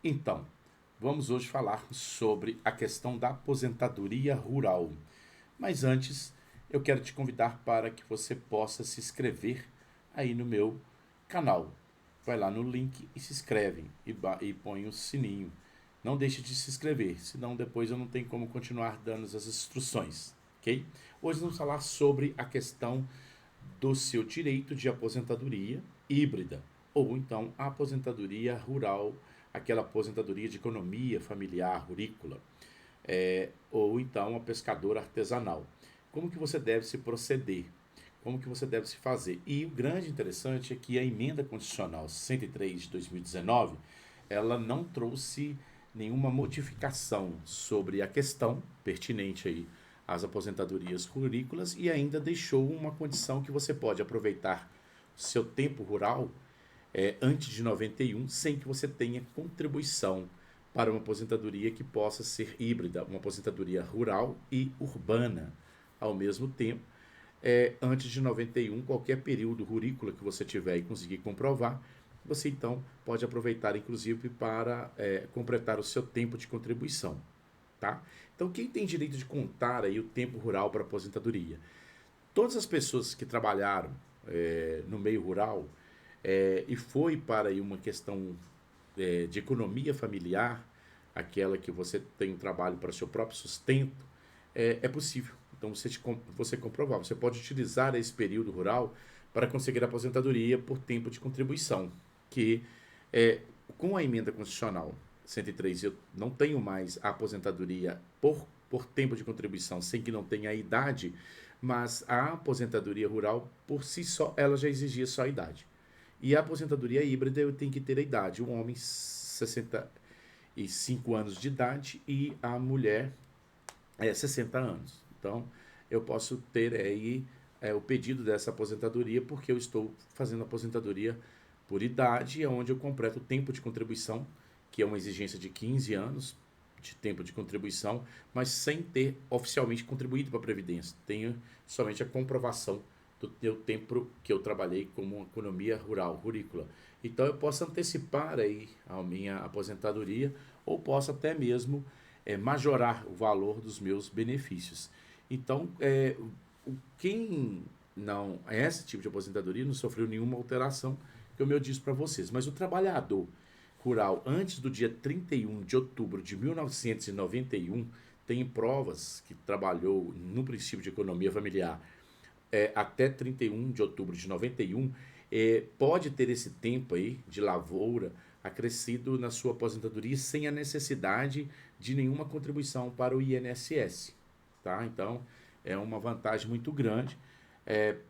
Então, vamos hoje falar sobre a questão da aposentadoria rural. Mas antes, eu quero te convidar para que você possa se inscrever aí no meu canal. Vai lá no link e se inscreve e põe o sininho. Não deixe de se inscrever, senão depois eu não tenho como continuar dando as instruções, ok? Hoje vamos falar sobre a questão do seu direito de aposentadoria híbrida, ou então a aposentadoria rural, aquela aposentadoria de economia familiar, rurícola, ou então a pescadora artesanal. Como que você deve se proceder? Como que você deve se fazer? E o grande interessante é que a emenda constitucional 103 de 2019, ela não trouxe nenhuma modificação sobre a questão pertinente aí às aposentadorias rurícolas e ainda deixou uma condição que você pode aproveitar seu tempo rural antes de 91 sem que você tenha contribuição para uma aposentadoria que possa ser híbrida, uma aposentadoria rural e urbana ao mesmo tempo. Antes de 91, qualquer período rurícola que você tiver e conseguir comprovar, você então pode aproveitar inclusive para completar o seu tempo de contribuição. Tá? Então, quem tem direito de contar aí o tempo rural para aposentadoria? Todas as pessoas que trabalharam no meio rural e foi para aí uma questão de economia familiar, aquela que você tem um trabalho para seu próprio sustento, é possível. Então você comprovar, você pode utilizar esse período rural para conseguir a aposentadoria por tempo de contribuição, que é, com a emenda constitucional 103 eu não tenho mais a aposentadoria por tempo de contribuição, sem que não tenha a idade, mas a aposentadoria rural, por si só, ela já exigia só a idade. E a aposentadoria híbrida eu tenho que ter a idade. O homem 65 anos de idade e a mulher 60 anos. Então eu posso ter aí o pedido dessa aposentadoria porque eu estou fazendo aposentadoria por idade, onde eu completo o tempo de contribuição, que é uma exigência de 15 anos de tempo de contribuição, mas sem ter oficialmente contribuído para a Previdência. Tenho somente a comprovação do meu tempo que eu trabalhei como economia rural, rurícola. Então eu posso antecipar aí a minha aposentadoria ou posso até mesmo majorar o valor dos meus benefícios. Então, quem não é esse tipo de aposentadoria não sofreu nenhuma alteração, como eu disse para vocês. Mas o trabalhador rural antes do dia 31 de outubro de 1991 tem provas que trabalhou no princípio de economia familiar até 31 de outubro de 91, pode ter esse tempo aí de lavoura acrescido na sua aposentadoria sem a necessidade de nenhuma contribuição para o INSS. Tá? Então, é uma vantagem muito grande,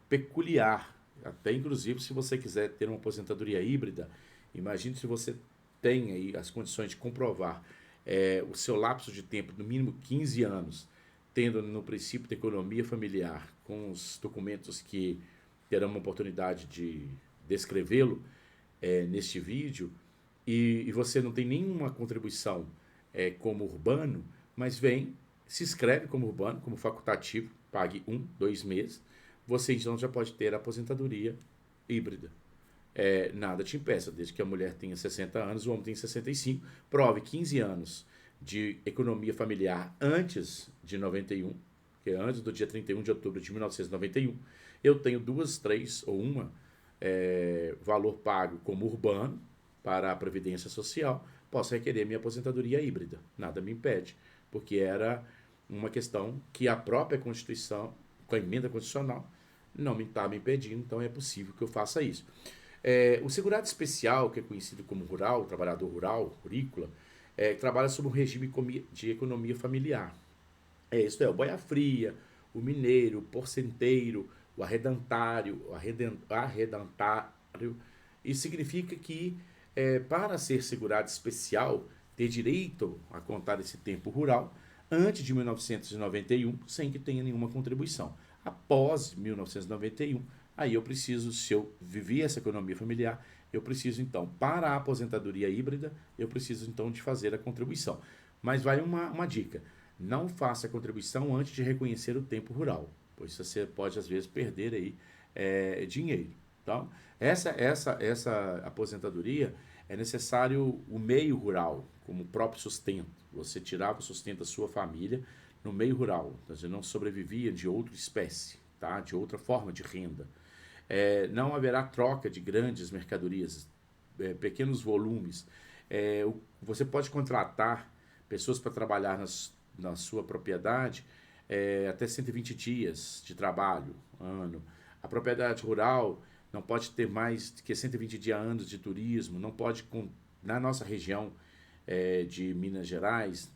peculiar. Até inclusive, se você quiser ter uma aposentadoria híbrida, imagine se você tem aí as condições de comprovar o seu lapso de tempo, no mínimo 15 anos, tendo no princípio da economia familiar, com os documentos que terão uma oportunidade de descrevê-lo neste vídeo, e você não tem nenhuma contribuição como urbano, mas vem, se inscreve como urbano, como facultativo, pague 1, 2 meses, você então já pode ter a aposentadoria híbrida. Nada te impeça, desde que a mulher tenha 60 anos, o homem tem 65, prove 15 anos de economia familiar antes de 91, que é antes do dia 31 de outubro de 1991. Eu tenho duas, três ou uma valor pago como urbano para a Previdência Social, posso requerer minha aposentadoria híbrida. Nada me impede, porque era uma questão que a própria Constituição, com a emenda constitucional, não me está me impedindo, então é possível que eu faça isso. O segurado especial, que é conhecido como rural, trabalhador rural, rurícola, trabalha sob um regime de economia familiar. Isto é, o boia fria, o mineiro, o porcenteiro, o arredantário, arredantário. Isso significa que, para ser segurado especial, ter direito a contar esse tempo rural antes de 1991, sem que tenha nenhuma contribuição. Após 1991, aí eu preciso, se eu vivi essa economia familiar, eu preciso então, para a aposentadoria híbrida, eu preciso então de fazer a contribuição. Mas vai uma dica: não faça a contribuição antes de reconhecer o tempo rural, pois você pode às vezes perder aí dinheiro. Então, essa aposentadoria é necessário o meio rural, como o próprio sustento. Você tirava o sustento da sua família no meio rural, você não sobrevivia de outra espécie, tá? De outra forma de renda. Não haverá troca de grandes mercadorias, pequenos volumes. Você pode contratar pessoas para trabalhar na sua propriedade até 120 dias de trabalho, ano. A propriedade rural não pode ter mais que 120 dias anos de turismo, não pode, na nossa região de Minas Gerais,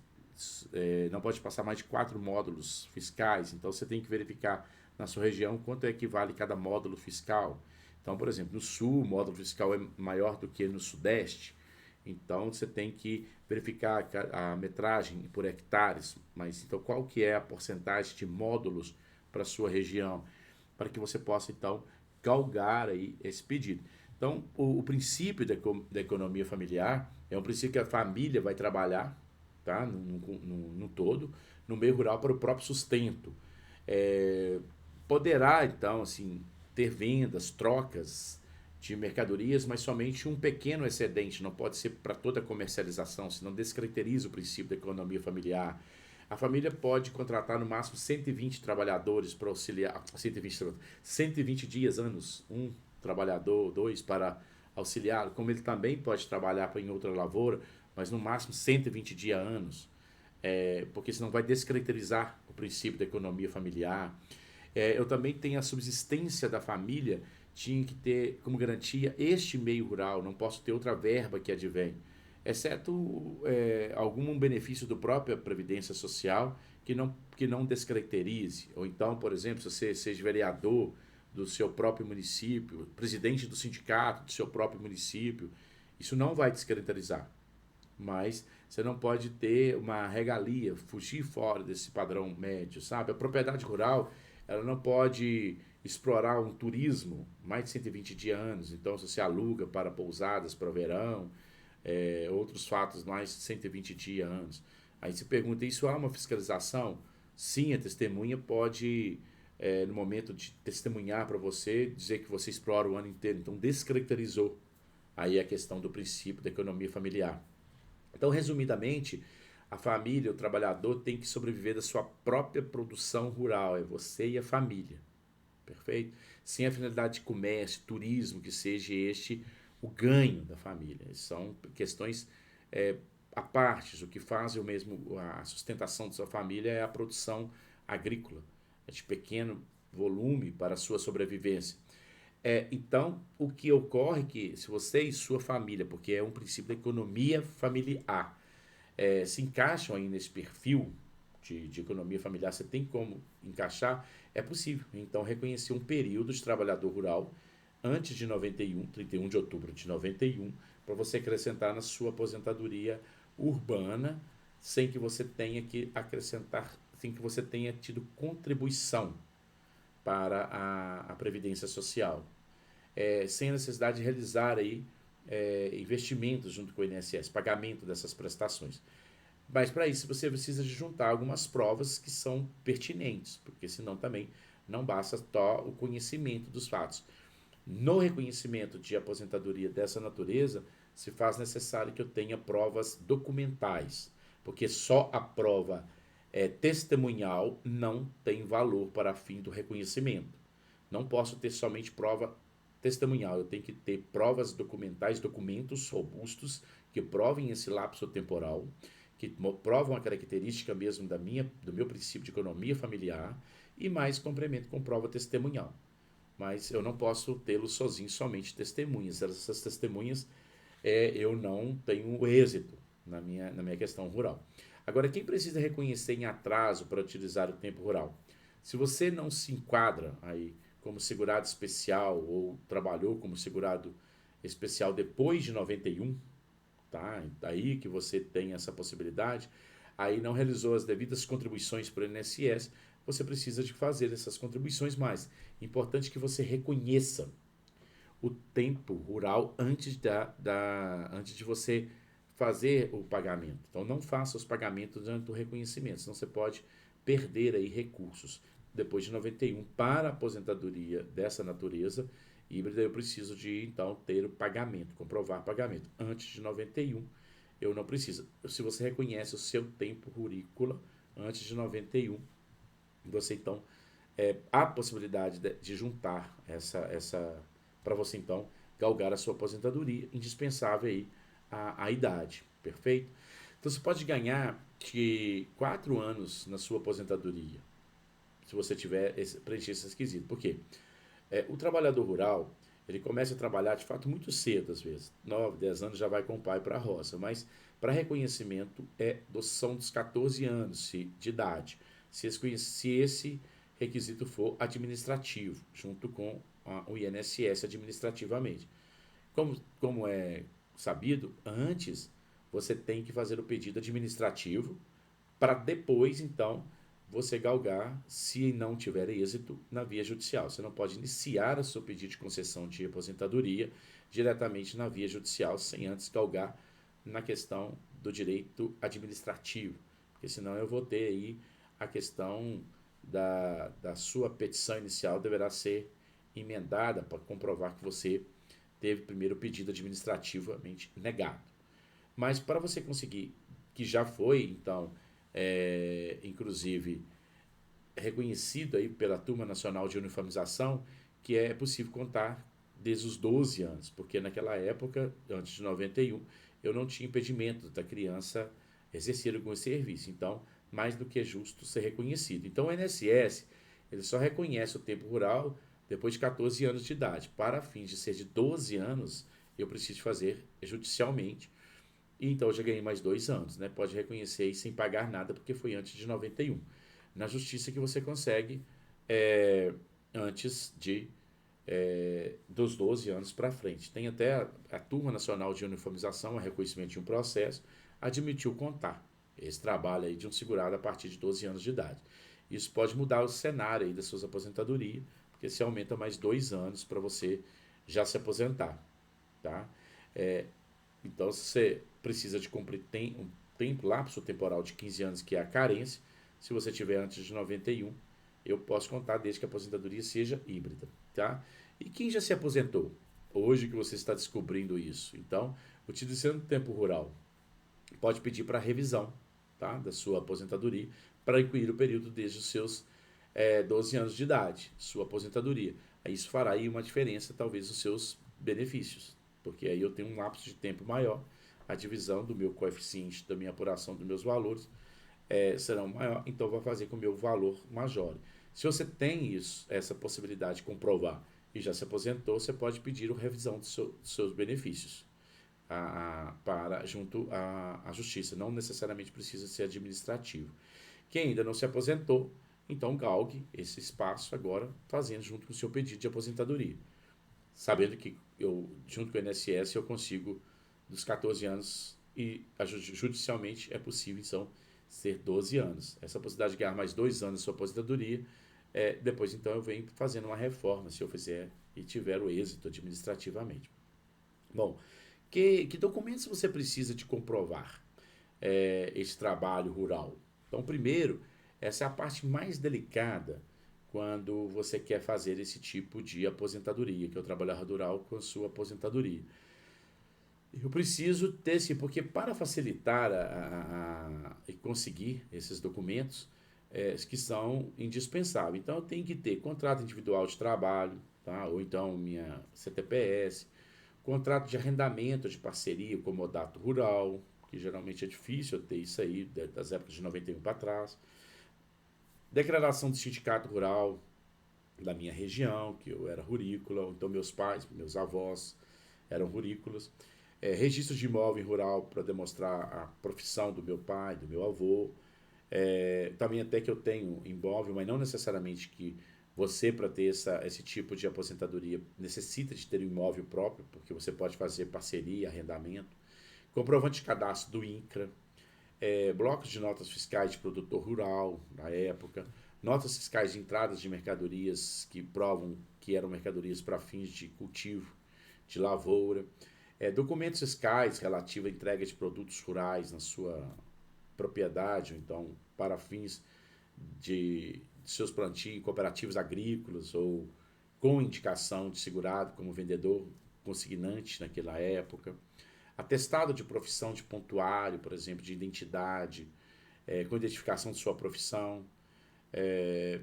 não pode passar mais de 4 módulos fiscais, então você tem que verificar na sua região quanto equivale cada módulo fiscal. Então, por exemplo, no sul o módulo fiscal é maior do que no sudeste, então você tem que verificar a metragem por hectares, mas então qual que é a porcentagem de módulos para a sua região, para que você possa então galgar aí esse pedido. Então, o princípio da economia familiar é um princípio que a família vai trabalhar, tá? No todo, no meio rural para o próprio sustento. É, Poderá, então, assim, ter vendas, trocas de mercadorias, mas somente um pequeno excedente, não pode ser para toda a comercialização, senão descaracteriza o princípio da economia familiar. A família pode contratar no máximo 120 trabalhadores para auxiliar, 120 dias, anos, um trabalhador, dois para auxiliar, como ele também pode trabalhar em outra lavoura, mas no máximo 120 dias, anos, porque senão vai descaracterizar o princípio da economia familiar. Eu também tenho a subsistência da família, tinha que ter como garantia este meio rural, não posso ter outra verba que advém, exceto algum benefício do própria Previdência Social que não descaracterize. Ou então, por exemplo, se você seja vereador do seu próprio município, presidente do sindicato do seu próprio município, isso não vai descaracterizar, mas você não pode ter uma regalia, fugir fora desse padrão médio, sabe? A propriedade rural, ela não pode explorar um turismo mais de 120 dias anos, então se você aluga para pousadas para o verão, outros fatos mais de 120 dias anos. Aí se pergunta, isso há uma fiscalização? Sim, a testemunha pode, no momento de testemunhar para você, dizer que você explora o ano inteiro, então descaracterizou aí a questão do princípio da economia familiar. Então, resumidamente, a família, o trabalhador tem que sobreviver da sua própria produção rural, é você e a família, perfeito? Sem a finalidade de comércio, turismo, que seja este o ganho da família. São questões é, à parte. O que faz o mesmo a sustentação da sua família é a produção agrícola, de pequeno volume para a sua sobrevivência. Então, o que ocorre é que se você e sua família, porque é um princípio da economia familiar, se encaixam aí nesse perfil de economia familiar, você tem como encaixar, é possível. Então, reconhecer um período de trabalhador rural antes de 91, 31 de outubro de 91, para você acrescentar na sua aposentadoria urbana, sem que você tenha que acrescentar, sem que você tenha tido contribuição para a Previdência Social, sem a necessidade de realizar aí, investimentos junto com o INSS, pagamento dessas prestações. Mas para isso você precisa de juntar algumas provas que são pertinentes, porque senão também não basta só o conhecimento dos fatos. No reconhecimento de aposentadoria dessa natureza, se faz necessário que eu tenha provas documentais, porque só a prova testemunhal não tem valor para fim do reconhecimento. Não posso ter somente prova testemunhal, eu tenho que ter provas documentais, documentos robustos que provem esse lapso temporal, que provam a característica mesmo do meu princípio de economia familiar e mais complemento com prova testemunhal. Mas eu não posso tê-lo sozinho, somente testemunhas. Essas testemunhas, eu não tenho êxito na minha questão rural. Agora, quem precisa reconhecer em atraso para utilizar o tempo rural? Se você não se enquadra aí como segurado especial ou trabalhou como segurado especial depois de 91, tá? Aí que você tem essa possibilidade, aí não realizou as devidas contribuições para o INSS, você precisa de fazer essas contribuições, mas é importante que você reconheça o tempo rural antes de você fazer o pagamento. Então não faça os pagamentos antes do reconhecimento, senão você pode perder aí recursos depois de 91 para a aposentadoria dessa natureza híbrida, eu preciso de, então, ter o pagamento, comprovar pagamento. Antes de 91, eu não preciso. Se você reconhece o seu tempo rurícola antes de 91, você, então, há possibilidade de juntar essa para você, então, galgar a sua aposentadoria, indispensável aí a idade, perfeito? Então, você pode ganhar de 4 anos na sua aposentadoria, se você tiver preencher esse requisito. Por quê? O trabalhador rural, ele começa a trabalhar de fato muito cedo, às vezes. 9, 10 anos já vai com o pai para a roça, mas para reconhecimento são dos 14 anos de idade, se esse requisito for administrativo, junto com o INSS administrativamente. Como é sabido, antes você tem que fazer o pedido administrativo para depois, então, você galgar, se não tiver êxito, na via judicial. Você não pode iniciar o seu pedido de concessão de aposentadoria diretamente na via judicial, sem antes galgar na questão do direito administrativo, porque senão eu vou ter aí a questão da sua petição inicial deverá ser emendada para comprovar que você teve primeiro o pedido administrativamente negado. Mas para você conseguir, que já foi, então, inclusive reconhecido aí pela Turma Nacional de Uniformização, que é possível contar desde os 12 anos, porque naquela época, antes de 91, eu não tinha impedimento da criança exercer algum serviço. Então, mais do que é justo ser reconhecido. Então, o INSS, ele só reconhece o tempo rural depois de 14 anos de idade. Para fins de ser de 12 anos, eu preciso fazer judicialmente. E então eu já ganhei mais 2 anos, né? Pode reconhecer aí sem pagar nada, porque foi antes de 91. Na justiça que você consegue antes dos 12 anos para frente. Tem até a Turma Nacional de Uniformização, a reconhecimento de um processo, admitiu contar esse trabalho aí de um segurado a partir de 12 anos de idade. Isso pode mudar o cenário aí das suas aposentadorias, porque se aumenta mais 2 anos para você já se aposentar, tá? Então, se você precisa de cumprir um tempo, lapso temporal de 15 anos, que é a carência, se você tiver antes de 91, eu posso contar desde que a aposentadoria seja híbrida, tá? E quem já se aposentou? Hoje que você está descobrindo isso. Então, utilizando o tempo rural, pode pedir para revisão, tá? Da sua aposentadoria, para incluir o período desde os seus 12 anos de idade, sua aposentadoria. Aí isso fará aí uma diferença, talvez, nos seus benefícios, porque aí eu tenho um lapso de tempo maior, a divisão do meu coeficiente, da minha apuração dos meus valores serão maior, então vai fazer com que o meu valor majore. Se você tem isso, essa possibilidade de comprovar e já se aposentou, você pode pedir a revisão dos seus benefícios para junto à justiça. Não necessariamente precisa ser administrativo. Quem ainda não se aposentou, então galgue esse espaço agora, fazendo junto com o seu pedido de aposentadoria. Sabendo que eu, junto com o INSS, eu consigo dos 14 anos e judicialmente é possível, então, ser 12 anos. Essa possibilidade de ganhar mais 2 anos de sua aposentadoria, depois então eu venho fazendo uma reforma, se eu fizer e tiver o êxito administrativamente. Bom, que documentos você precisa de comprovar esse trabalho rural? Então, primeiro, essa é a parte mais delicada quando você quer fazer esse tipo de aposentadoria, que é o trabalhador rural com a sua aposentadoria. Eu preciso ter sim, porque para facilitar e conseguir esses documentos que são indispensáveis. Então eu tenho que ter contrato individual de trabalho, tá? Ou então minha CTPS, contrato de arrendamento de parceria, comodato rural, que geralmente é difícil eu ter isso aí das épocas de 91 para trás. Declaração do sindicato rural da minha região, que eu era rurícola, ou então meus pais, meus avós eram rurícolas. Registro de imóvel rural para demonstrar a profissão do meu pai, do meu avô. Também até que eu tenho imóvel, mas não necessariamente que você, para ter esse tipo de aposentadoria, necessita de ter um imóvel próprio, porque você pode fazer parceria, arrendamento. Comprovante de cadastro do INCRA, blocos de notas fiscais de produtor rural, na época, notas fiscais de entradas de mercadorias que provam que eram mercadorias para fins de cultivo, de lavoura, documentos fiscais relativos à entrega de produtos rurais na sua propriedade, ou então para fins de seus plantios, cooperativas agrícolas ou com indicação de segurado como vendedor consignante naquela época, atestado de profissão de pontuário, por exemplo, de identidade, com identificação de sua profissão,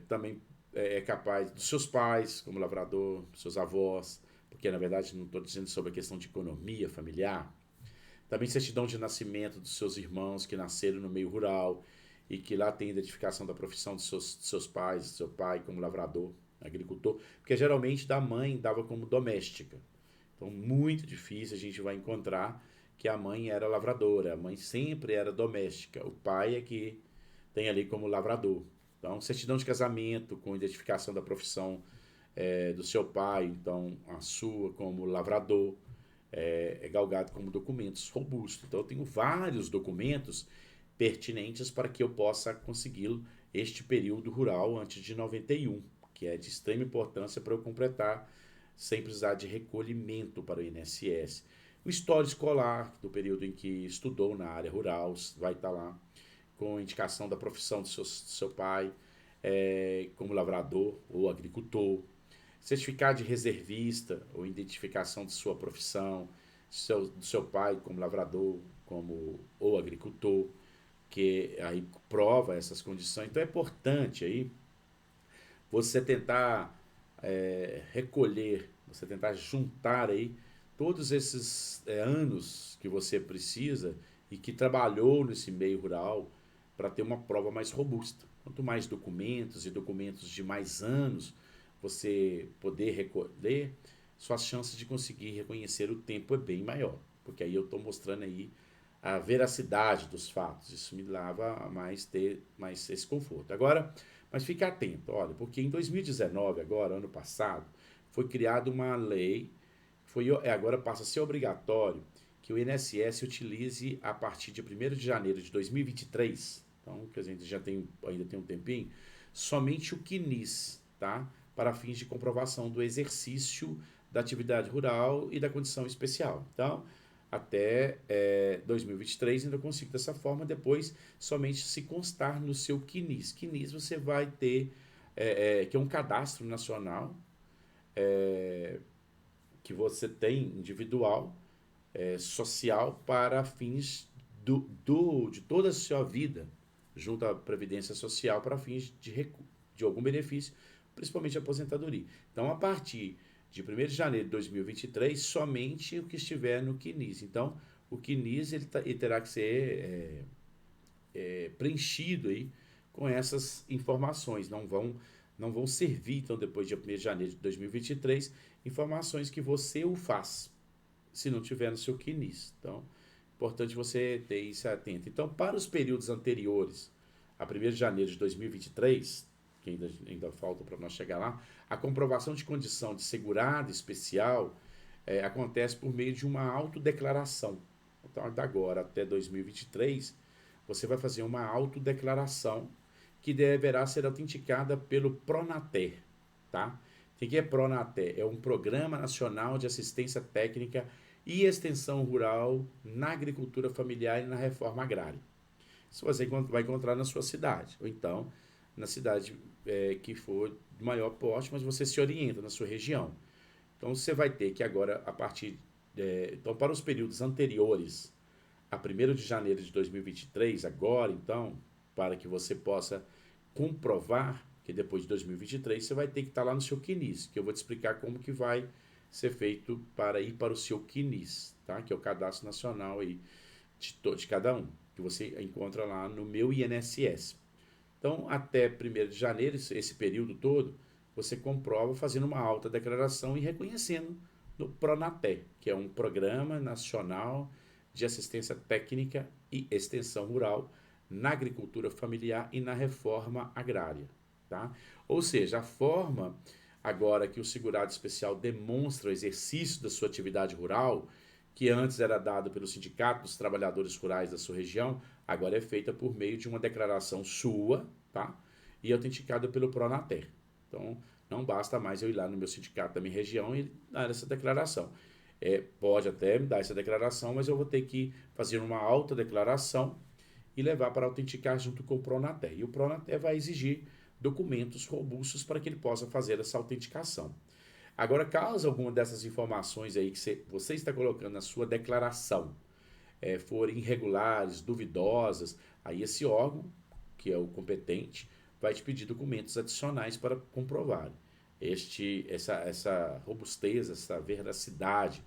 também é capaz dos seus pais como lavrador, dos seus avós, porque na verdade não estou dizendo sobre a questão de economia familiar, também certidão de nascimento dos seus irmãos que nasceram no meio rural e que lá tem identificação da profissão dos seus pais, do seu pai como lavrador, agricultor, porque geralmente da mãe dava como doméstica. Então, muito difícil a gente vai encontrar que a mãe era lavradora, a mãe sempre era doméstica, o pai é que tem ali como lavrador. Então, certidão de casamento com identificação da profissão do seu pai, então a sua como lavrador, galgado como documentos robustos. Então, eu tenho vários documentos pertinentes para que eu possa conseguir este período rural antes de 91, que é de extrema importância para eu completar sem precisar de recolhimento para o INSS. O histórico escolar do período em que estudou na área rural vai estar lá, com indicação da profissão do seu pai, como lavrador ou agricultor, certificado de reservista ou identificação de sua profissão, do seu pai como lavrador ou agricultor, que aí prova essas condições. Então é importante aí você tentar recolher, você tentar juntar aí todos esses anos que você precisa e que trabalhou nesse meio rural para ter uma prova mais robusta. Quanto mais documentos e documentos de mais anos você poder recolher, suas chances de conseguir reconhecer o tempo é bem maior, porque aí eu estou mostrando aí a veracidade dos fatos. Isso me leva a ter mais esse conforto. Agora, mas fique atento, olha, porque em 2019, agora, ano passado, foi criada uma lei, agora passa a ser obrigatório que o INSS utilize a partir de 1º de janeiro de 2023, então, que a gente ainda tem um tempinho, somente o CNIS, tá? Para fins de comprovação do exercício da atividade rural e da condição especial. Então, até 2023 ainda consigo dessa forma, depois somente se constar no seu CNIS. CNIS você vai ter, que é um cadastro nacional, que você tem individual, social, para fins de toda a sua vida, junto à Previdência Social, para fins de algum benefício, principalmente a aposentadoria. Então, a partir de 1º de janeiro de 2023, somente o que estiver no CNIS. Então, o CNIS ele terá que ser preenchido aí com essas informações. Não vão servir, então, depois de 1º de janeiro de 2023, informações que você o faz, se não tiver no seu CNIS. Então, importante você ter isso atento. Então, para os períodos anteriores a 1º de janeiro de 2023, que ainda falta para nós chegar lá, a comprovação de condição de segurado especial acontece por meio de uma autodeclaração. Então, da agora até 2023, você vai fazer uma autodeclaração que deverá ser autenticada pelo Pronater, tá? O que é Pronater? É um Programa Nacional de Assistência Técnica e Extensão Rural na Agricultura Familiar e na Reforma Agrária. Isso você vai encontrar na sua cidade, ou então na cidade que for de maior porte, mas você se orienta na sua região. Então você vai ter que agora, a partir então, para os períodos anteriores a 1º de janeiro de 2023, agora então, para que você possa comprovar que depois de 2023 você vai ter que estar lá no seu CNIS, que eu vou te explicar como que vai ser feito para ir para o seu CNIS, tá? Que é o Cadastro Nacional aí de cada um, que você encontra lá no meu INSS. Então, até 1º de janeiro, esse período todo, você comprova fazendo uma alta declaração e reconhecendo no Pronater, que é um Programa Nacional de Assistência Técnica e Extensão Rural na Agricultura Familiar e na Reforma Agrária. Tá? Ou seja, a forma agora que o segurado especial demonstra o exercício da sua atividade rural, que antes era dado pelo Sindicato dos Trabalhadores Rurais da sua região, agora é feita por meio de uma declaração sua, tá? E autenticada pelo Pronater. Então, não basta mais eu ir lá no meu sindicato da minha região e dar essa declaração. Pode até me dar essa declaração, mas eu vou ter que fazer uma autodeclaração e levar para autenticar junto com o Pronater. E o Pronater vai exigir documentos robustos para que ele possa fazer essa autenticação. Agora, caso alguma dessas informações aí que você está colocando na sua declaração forem irregulares, duvidosas, aí esse órgão, que é o competente, vai te pedir documentos adicionais para comprovar essa robustez, essa veracidade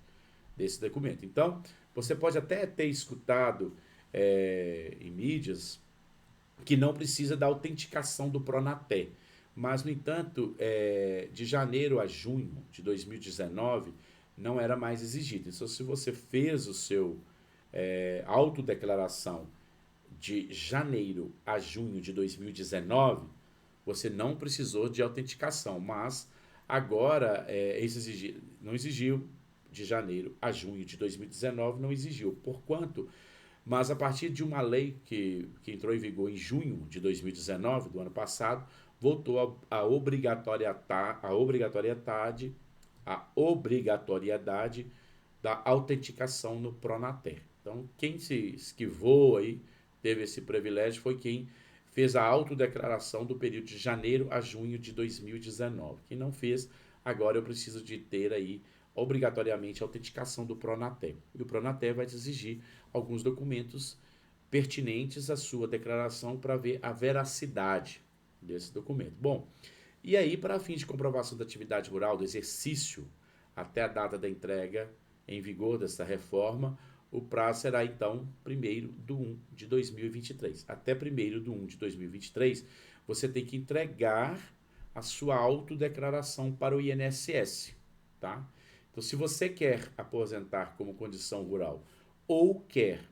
desse documento. Então, você pode até ter escutado em mídias que não precisa da autenticação do Pronaté. Mas, no entanto, de janeiro a junho de 2019, não era mais exigido. Então, se você fez o seu autodeclaração de janeiro a junho de 2019, você não precisou de autenticação, mas agora não exigiu de janeiro a junho de 2019, não exigiu, porquanto, mas a partir de uma lei que entrou em vigor em junho de 2019, do ano passado, voltou a obrigatoriedade da autenticação no Pronaté. Então, quem se esquivou aí, teve esse privilégio, foi quem fez a autodeclaração do período de janeiro a junho de 2019. Quem não fez, agora eu preciso de ter aí obrigatoriamente a autenticação do Pronaté. E o Pronaté vai te exigir alguns documentos pertinentes à sua declaração para ver a veracidade desse documento. Bom, e aí, para fins de comprovação da atividade rural, do exercício, até a data da entrega em vigor desta reforma, o prazo será então 1º de 2023. Até 1º de 2023, você tem que entregar a sua autodeclaração para o INSS, tá? Então, se você quer aposentar como condição rural ou quer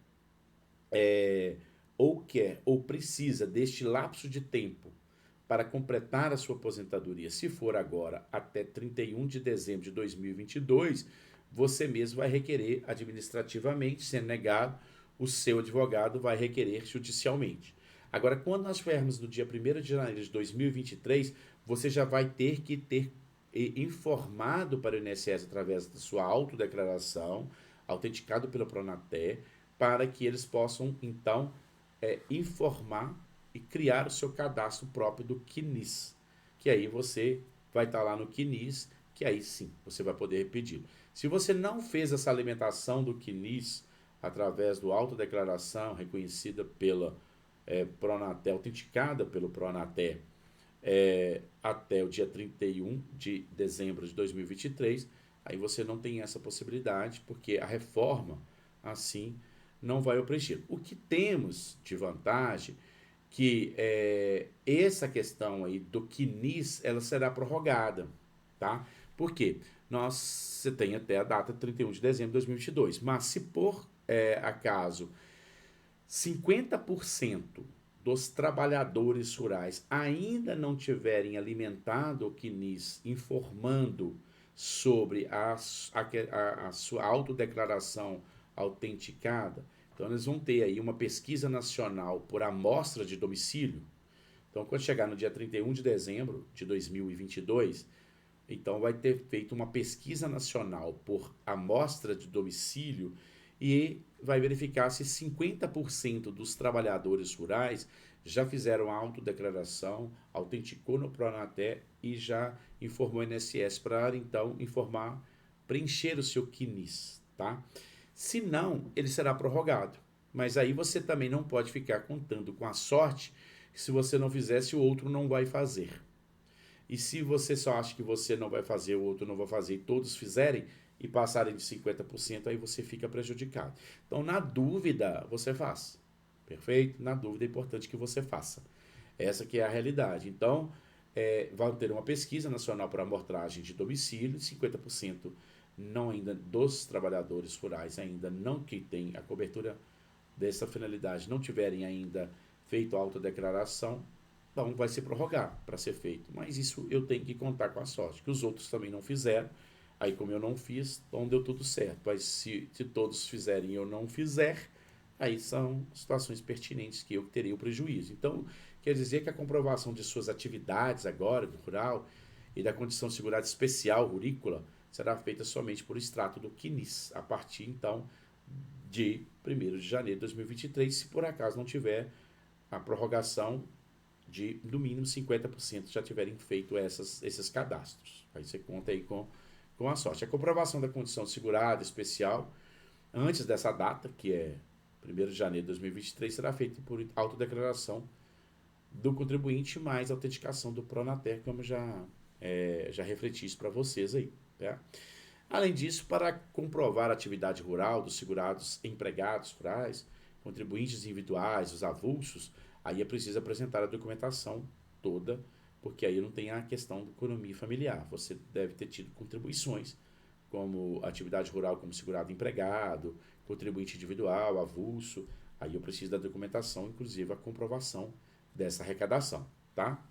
ou precisa deste lapso de tempo para completar a sua aposentadoria, se for agora até 31 de dezembro de 2022, você mesmo vai requerer administrativamente, sendo negado, o seu advogado vai requerer judicialmente. Agora, quando nós formos no dia 1º de janeiro de 2023, você já vai ter que ter informado para o INSS através da sua autodeclaração, autenticado pelo Pronaté, para que eles possam, então, informar e criar o seu cadastro próprio do CNIS, que aí você vai estar lá no CNIS, que aí sim você vai poder pedir. Se você não fez essa alimentação do CNIS através do autodeclaração reconhecida pela Pronaté, autenticada pelo Pronaté, até o dia 31 de dezembro de 2023, aí você não tem essa possibilidade, porque a reforma, assim, não vai ao preencher. O que temos de vantagem que essa questão aí do CNIS, ela será prorrogada, tá? Por quê? Você tem até a data 31 de dezembro de 2022, mas se por acaso 50% dos trabalhadores rurais ainda não tiverem alimentado o CNIS informando sobre a sua autodeclaração autenticada, então eles vão ter aí uma pesquisa nacional por amostra de domicílio. Então, quando chegar no dia 31 de dezembro de 2022, então vai ter feito uma pesquisa nacional por amostra de domicílio e vai verificar se 50% dos trabalhadores rurais já fizeram a autodeclaração, autenticou no Pronaté e já informou o INSS para então preencher o seu CNIS, tá? Se não, ele será prorrogado. Mas aí você também não pode ficar contando com a sorte que se você não fizesse, o outro não vai fazer. E se você só acha que você não vai fazer, o outro não vai fazer, e todos fizerem e passarem de 50%, aí você fica prejudicado. Então, na dúvida, você faz. Perfeito? Na dúvida, é importante que você faça. Essa que é a realidade. Então, vai ter uma pesquisa nacional para amostragem de domicílio, 50% não ainda dos trabalhadores rurais ainda não que tem a cobertura dessa finalidade, não tiverem ainda feito a autodeclaração, então vai se prorrogar para ser feito. Mas isso eu tenho que contar com a sorte, que os outros também não fizeram, aí como eu não fiz, então deu tudo certo. Mas se todos fizerem e eu não fizer, aí são situações pertinentes que eu teria o prejuízo. Então, quer dizer que a comprovação de suas atividades agora, do rural, e da condição de segurado especial rurícola, será feita somente por extrato do CNIS, a partir, então, de 1º de janeiro de 2023, se por acaso não tiver a prorrogação de, no mínimo, 50% já tiverem feito esses cadastros. Aí você conta aí com com a sorte. A comprovação da condição de segurado especial, antes dessa data, que é 1º de janeiro de 2023, será feita por autodeclaração do contribuinte mais autenticação do Pronater, como já refleti isso para vocês aí. Tá? Além disso, para comprovar a atividade rural dos segurados empregados rurais, contribuintes individuais, os avulsos, aí é preciso apresentar a documentação toda, porque aí não tem a questão da economia familiar. Você deve ter tido contribuições, como atividade rural como segurado empregado, contribuinte individual, avulso. Aí eu preciso da documentação, inclusive a comprovação dessa arrecadação, tá?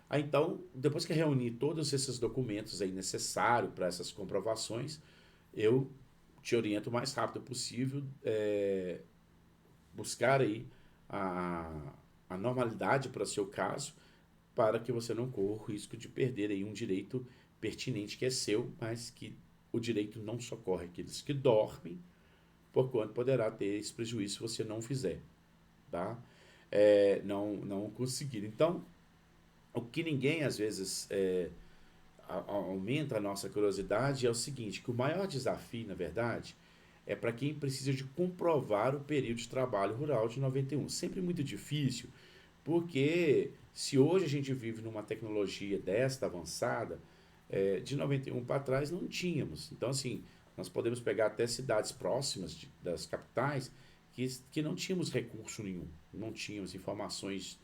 Aí, então, depois que reunir todos esses documentos aí necessários para essas comprovações, eu te oriento o mais rápido possível buscar aí a normalidade para seu caso, para que você não corra o risco de perder aí um direito pertinente que é seu, mas que o direito não socorre aqueles que dormem, porquanto poderá ter esse prejuízo se você não fizer, tá? Não conseguir. Então, o que ninguém às vezes aumenta a nossa curiosidade é o seguinte, que o maior desafio, na verdade, é para quem precisa de comprovar o período de trabalho rural de 91. Sempre muito difícil, porque se hoje a gente vive numa tecnologia desta avançada, de 91 para trás não tínhamos. Então, assim, nós podemos pegar até cidades próximas das capitais que não tínhamos recurso nenhum, não tínhamos informações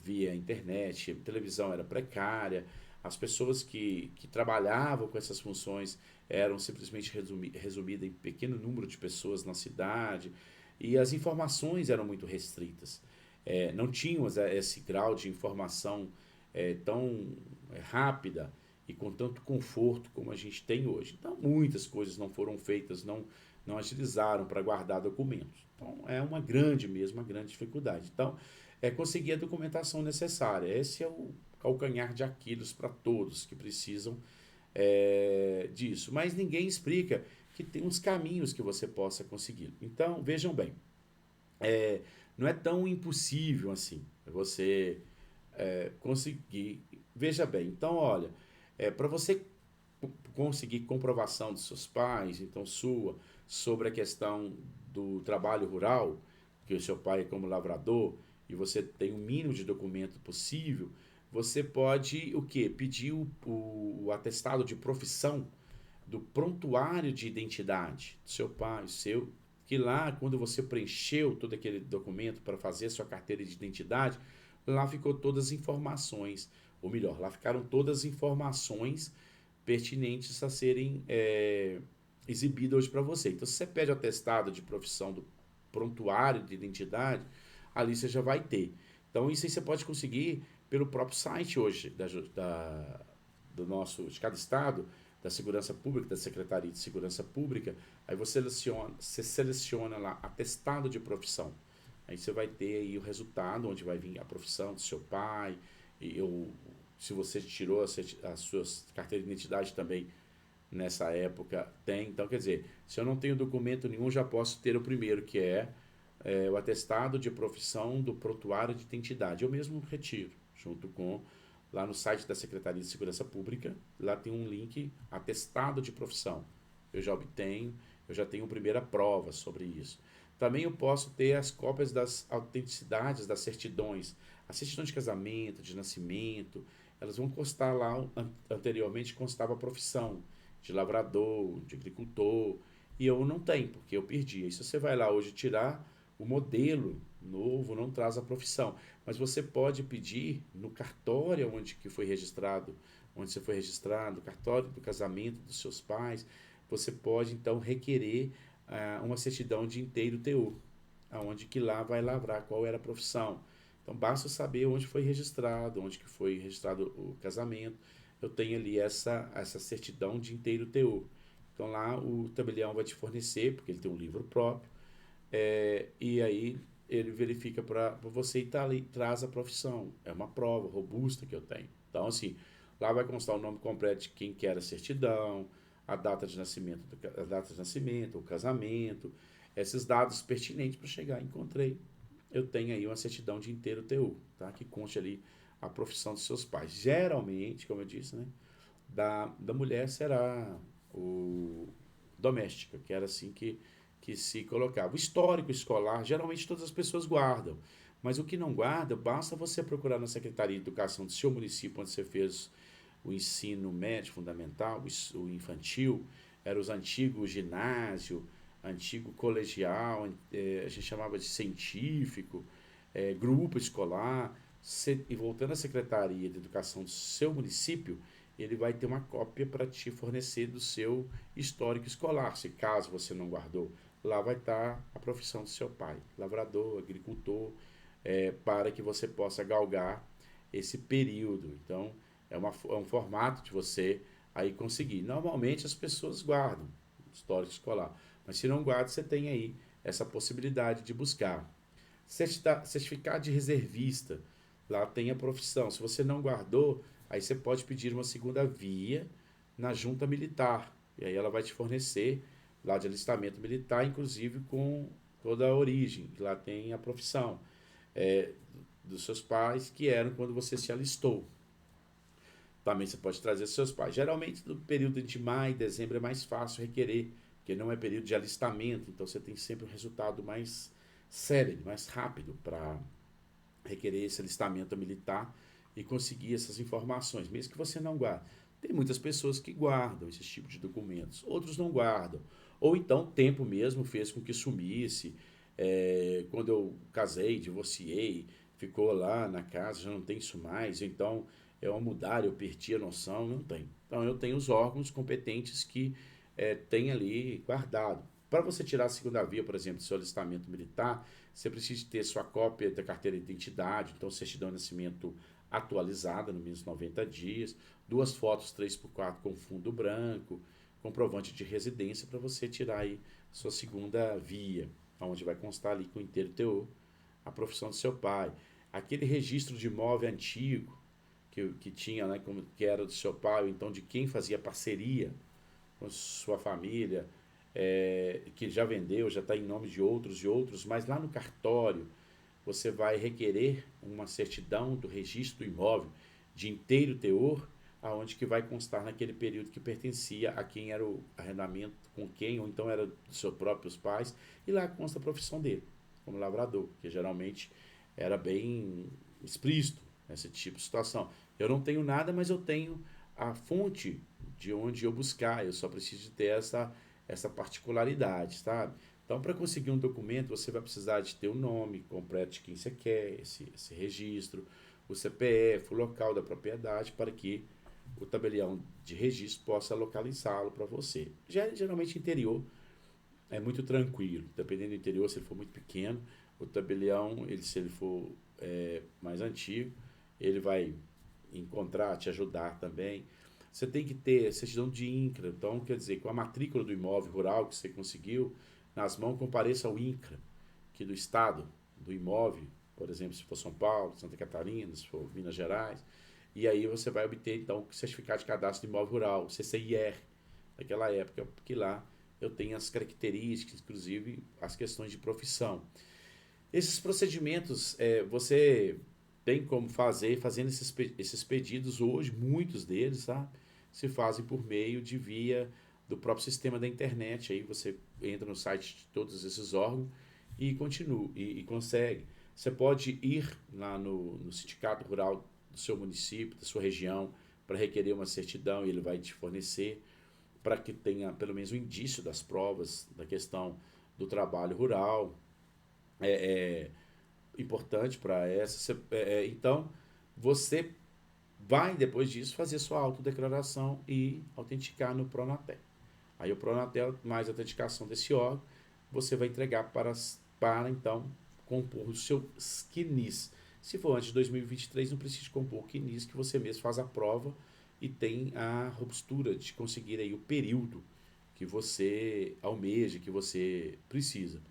via internet, a televisão era precária, as pessoas que trabalhavam com essas funções eram simplesmente resumidas em pequeno número de pessoas na cidade, e as informações eram muito restritas. Não tínhamos esse grau de informação tão rápida e com tanto conforto como a gente tem hoje. Então, muitas coisas não foram feitas, não agilizaram para guardar documentos. Então, é uma grande dificuldade. Então, conseguir a documentação necessária. Esse é o calcanhar de Aquiles para todos que precisam disso. Mas ninguém explica que tem uns caminhos que você possa conseguir. Então, vejam bem, não é tão impossível assim você conseguir. Veja bem, então, olha, para você conseguir comprovação dos seus pais, então sua, sobre a questão do trabalho rural, que o seu pai é como lavrador, e você tem o mínimo de documento possível, você pode o quê? Pedir o atestado de profissão do prontuário de identidade do seu pai, seu, que lá, quando você preencheu todo aquele documento para fazer a sua carteira de identidade, lá ficou todas as informações, ou melhor, lá ficaram todas as informações pertinentes a serem exibidas hoje para você. Então, se você pede o atestado de profissão do prontuário de identidade, ali você já vai ter. Então, isso aí você pode conseguir pelo próprio site hoje do nosso, de cada estado, da Segurança Pública, da Secretaria de Segurança Pública. Aí você seleciona lá atestado de profissão. Aí você vai ter aí o resultado, onde vai vir a profissão do seu pai, se você tirou as suas carteiras de identidade também nessa época, tem. Então, quer dizer, se eu não tenho documento nenhum, já posso ter o primeiro, que é o atestado de profissão do prontuário de identidade. Eu mesmo retiro, junto com, lá no site da Secretaria de Segurança Pública, lá tem um link, atestado de profissão. Eu já obtenho, eu já tenho a primeira prova sobre isso. Também eu posso ter as cópias das autenticidades, das certidões. A certidão de casamento, de nascimento, elas vão constar lá, anteriormente constava a profissão de lavrador, de agricultor, e eu não tenho, porque eu perdi. Aí se você vai lá hoje tirar, o modelo novo não traz a profissão, mas você pode pedir no cartório onde que foi registrado, onde você foi registrado, cartório do casamento dos seus pais, você pode então requerer uma certidão de inteiro teor, aonde que lá vai lavrar qual era a profissão. Então basta saber onde foi registrado, onde que foi registrado o casamento. Eu tenho ali essa certidão de inteiro teor. Então lá o tabelião vai te fornecer, porque ele tem um livro próprio, e aí ele verifica para você e tá ali, traz a profissão. É uma prova robusta que eu tenho. Então, assim, lá vai constar o nome completo de quem quer a certidão, a data de nascimento, o casamento, esses dados pertinentes para chegar. Encontrei, eu tenho aí uma certidão de inteiro teor, tá? Que conte ali a profissão dos seus pais. Geralmente, como eu disse, né? da mulher será o doméstica, que era assim que se colocava. O histórico escolar, geralmente todas as pessoas guardam, mas o que não guarda, basta você procurar na Secretaria de Educação do seu município, onde você fez o ensino médio fundamental, o infantil, era os antigos ginásio, antigo colegial, a gente chamava de científico, grupo escolar, e voltando à Secretaria de Educação do seu município, ele vai ter uma cópia para te fornecer do seu histórico escolar, se caso você não guardou. Lá vai estar a profissão do seu pai, lavrador, agricultor, para que você possa galgar esse período. Então, é um formato de você aí conseguir. Normalmente as pessoas guardam histórico escolar, mas se não guarda, você tem aí essa possibilidade de buscar. Certificado de reservista, lá tem a profissão. Se você não guardou, aí você pode pedir uma segunda via na junta militar. E aí ela vai te fornecer lá de alistamento militar, inclusive com toda a origem. Lá tem a profissão é, dos seus pais, que eram quando você se alistou. Também você pode trazer seus pais. Geralmente no período de maio e dezembro é mais fácil requerer, porque não é período de alistamento, então você tem sempre um resultado mais célebre, mais rápido para requerer esse alistamento militar e conseguir essas informações, mesmo que você não guarde. Tem muitas pessoas que guardam esse tipo de documentos, outros não guardam. Ou então o tempo mesmo fez com que sumisse. Quando eu casei, divorciei, ficou lá na casa, já não tem isso mais. Então ao mudar, eu perdi a noção, não tem. Então eu tenho os órgãos competentes que têm ali guardado. Para você tirar a segunda via, por exemplo, do seu alistamento militar, você precisa ter sua cópia da carteira de identidade, então certidão de nascimento atualizada no menos 90 dias, duas fotos 3x4 com fundo branco, comprovante de residência para você tirar aí sua segunda via, onde vai constar ali com o inteiro teor a profissão do seu pai. Aquele registro de imóvel antigo que tinha, né, como, que era do seu pai, ou então de quem fazia parceria com sua família, que já vendeu, já está em nome de outros, mas lá no cartório você vai requerer uma certidão do registro do imóvel de inteiro teor, aonde que vai constar naquele período que pertencia a quem era o arrendamento, com quem, ou então era dos seus próprios pais, e lá consta a profissão dele, como lavrador, que geralmente era bem explícito nesse tipo de situação. Eu não tenho nada, mas eu tenho a fonte de onde eu buscar, eu só preciso de ter essa particularidade, sabe? Então, para conseguir um documento, você vai precisar de ter o nome completo de quem você quer, esse registro, o CPF, o local da propriedade, para que o tabelião de registro possa localizá-lo para você. Geralmente interior é muito tranquilo, dependendo do interior, se ele for muito pequeno, o tabelião, se ele for mais antigo, ele vai encontrar, te ajudar também. Você tem que ter certidão de INCRA, então quer dizer, com a matrícula do imóvel rural que você conseguiu nas mãos, compareça ao INCRA, que do estado do imóvel, por exemplo, se for São Paulo, Santa Catarina, se for Minas Gerais, e aí você vai obter então o certificado de cadastro de imóvel rural, o CCIR, daquela época, porque lá eu tenho as características, inclusive as questões de profissão. Esses procedimentos você tem como fazer, fazendo esses pedidos hoje, muitos deles, tá? Se fazem por meio de via do próprio sistema da internet. Aí você entra no site de todos esses órgãos e continua, e consegue. Você pode ir lá no sindicato rural do seu município, da sua região, para requerer uma certidão e ele vai te fornecer para que tenha pelo menos um indício das provas da questão do trabalho rural. É, importante para essa. Então, você vai, depois disso, fazer sua autodeclaração e autenticar no Pronatel. Aí o Pronatel, mais a autenticação desse órgão, você vai entregar para então, compor o seu CNIS. Se for antes de 2023, não precisa compor o CNIS, que você mesmo faz a prova e tem a robustura de conseguir aí o período que você almeja, que você precisa.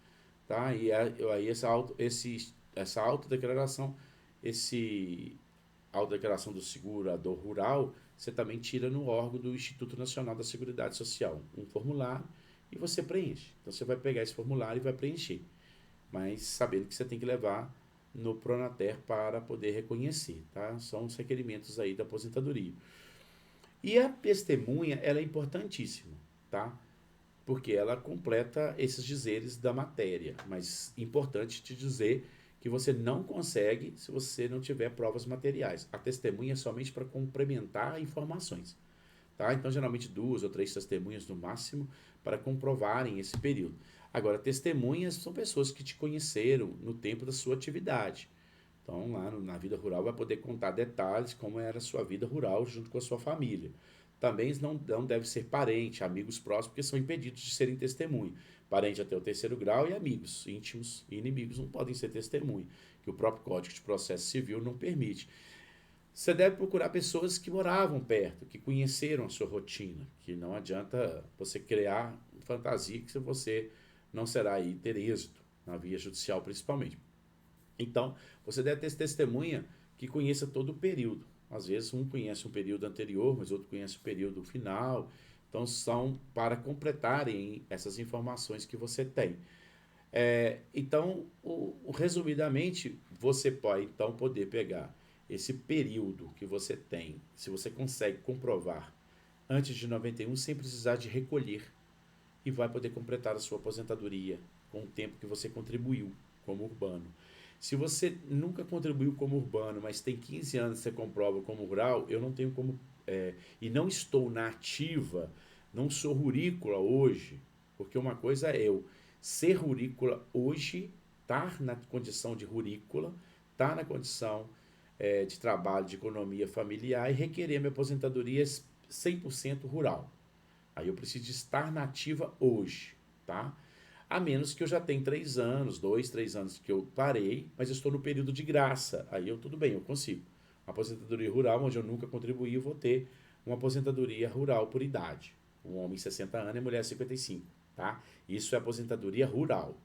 Tá? E aí essa autodeclaração, esse autodeclaração do segurador rural, você também tira no órgão do Instituto Nacional da Seguridade Social, um formulário e você preenche. Então você vai pegar esse formulário e vai preencher, mas sabendo que você tem que levar no Pronater para poder reconhecer, tá? São os requerimentos aí da aposentadoria. E a testemunha, ela é importantíssima, tá? Porque ela completa esses dizeres da matéria. Mas importante te dizer que você não consegue se você não tiver provas materiais. A testemunha é somente para complementar informações. Tá? Então, geralmente, 2 ou 3 testemunhas no máximo para comprovarem esse período. Agora, testemunhas são pessoas que te conheceram no tempo da sua atividade. Então, lá na vida rural, vai poder contar detalhes como era a sua vida rural junto com a sua família. Também não deve ser parente, amigos próximos, porque são impedidos de serem testemunha. Parente até o 3º grau e amigos íntimos e inimigos não podem ser testemunha, que o próprio Código de Processo Civil não permite. Você deve procurar pessoas que moravam perto, que conheceram a sua rotina, que não adianta você criar fantasia que você não será aí ter êxito, na via judicial principalmente. Então, você deve ter testemunha que conheça todo o período. Às vezes, um conhece um período anterior, mas outro conhece o período final. Então, são para completarem essas informações que você tem. Então, resumidamente, você pode então poder pegar esse período que você tem, se você consegue comprovar antes de 91, sem precisar de recolher, e vai poder completar a sua aposentadoria com o tempo que você contribuiu como urbano. Se você nunca contribuiu como urbano, mas tem 15 anos que você comprova como rural, eu não tenho como. E não estou na ativa, não sou rurícola hoje, porque uma coisa é eu ser rurícola hoje, estar na condição de rurícola, estar na condição de trabalho, de economia familiar e requerer minha aposentadoria 100% rural. Aí eu preciso estar na ativa hoje, tá? A menos que eu já tenha 3 anos, 2, 3 anos que eu parei, mas eu estou no período de graça. Aí eu tudo bem, eu consigo. Uma aposentadoria rural, onde eu nunca contribuí, eu vou ter uma aposentadoria rural por idade. Um homem 60 anos e mulher 55, tá? Isso é aposentadoria rural.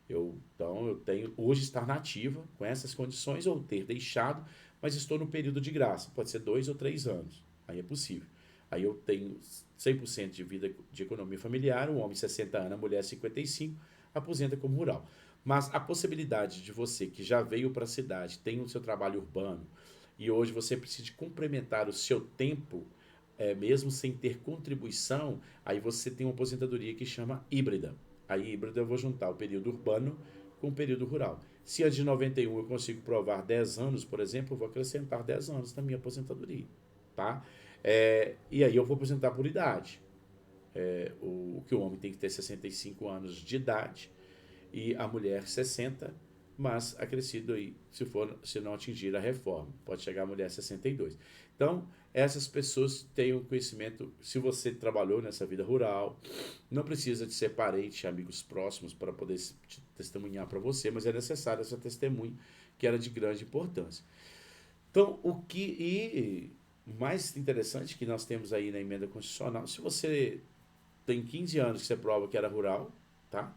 Então eu tenho hoje estar na ativa com essas condições ou ter deixado, mas estou no período de graça. Pode ser 2 ou 3 anos. Aí é possível. Aí eu tenho 100% de vida de economia familiar, um homem 60 anos, a mulher 55, aposenta como rural. Mas a possibilidade de você que já veio para a cidade, tem o seu trabalho urbano, e hoje você precisa complementar o seu tempo, mesmo sem ter contribuição, aí você tem uma aposentadoria que chama híbrida. Aí híbrida eu vou juntar o período urbano com o período rural. Se a de 91 eu consigo provar 10 anos, por exemplo, eu vou acrescentar 10 anos na minha aposentadoria, tá? E aí eu vou aposentar por idade. Que o homem tem que ter 65 anos de idade e a mulher 60, mas acrescido aí, se não atingir a reforma. Pode chegar a mulher 62. Então, essas pessoas têm um conhecimento, se você trabalhou nessa vida rural, não precisa de ser parente, amigos próximos para poder testemunhar para você, mas é necessário essa testemunha, que era de grande importância. Então, mais interessante que nós temos aí na emenda constitucional, se você tem 15 anos que você prova que era rural, tá?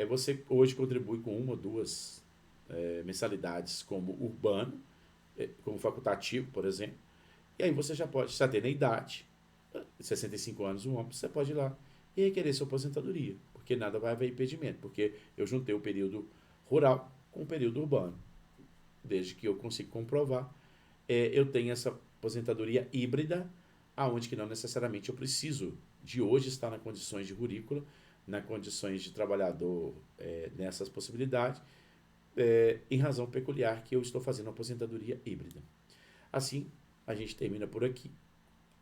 Você hoje contribui com 1 ou 2 mensalidades como urbano, como facultativo, por exemplo, e aí você já pode, já tem na idade, 65 anos um homem, você pode ir lá e requerer sua aposentadoria, porque nada vai haver impedimento, porque eu juntei o período rural com o período urbano, desde que eu consiga comprovar, eu tenho essa aposentadoria híbrida, aonde que não necessariamente eu preciso de hoje estar nas condições de rurícola, nas condições de trabalhador, nessas possibilidades, em razão peculiar que eu estou fazendo uma aposentadoria híbrida. Assim, a gente termina por aqui.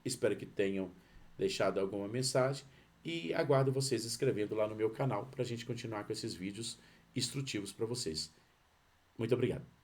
Espero que tenham deixado alguma mensagem e aguardo vocês escrevendo lá no meu canal para a gente continuar com esses vídeos instrutivos para vocês. Muito obrigado.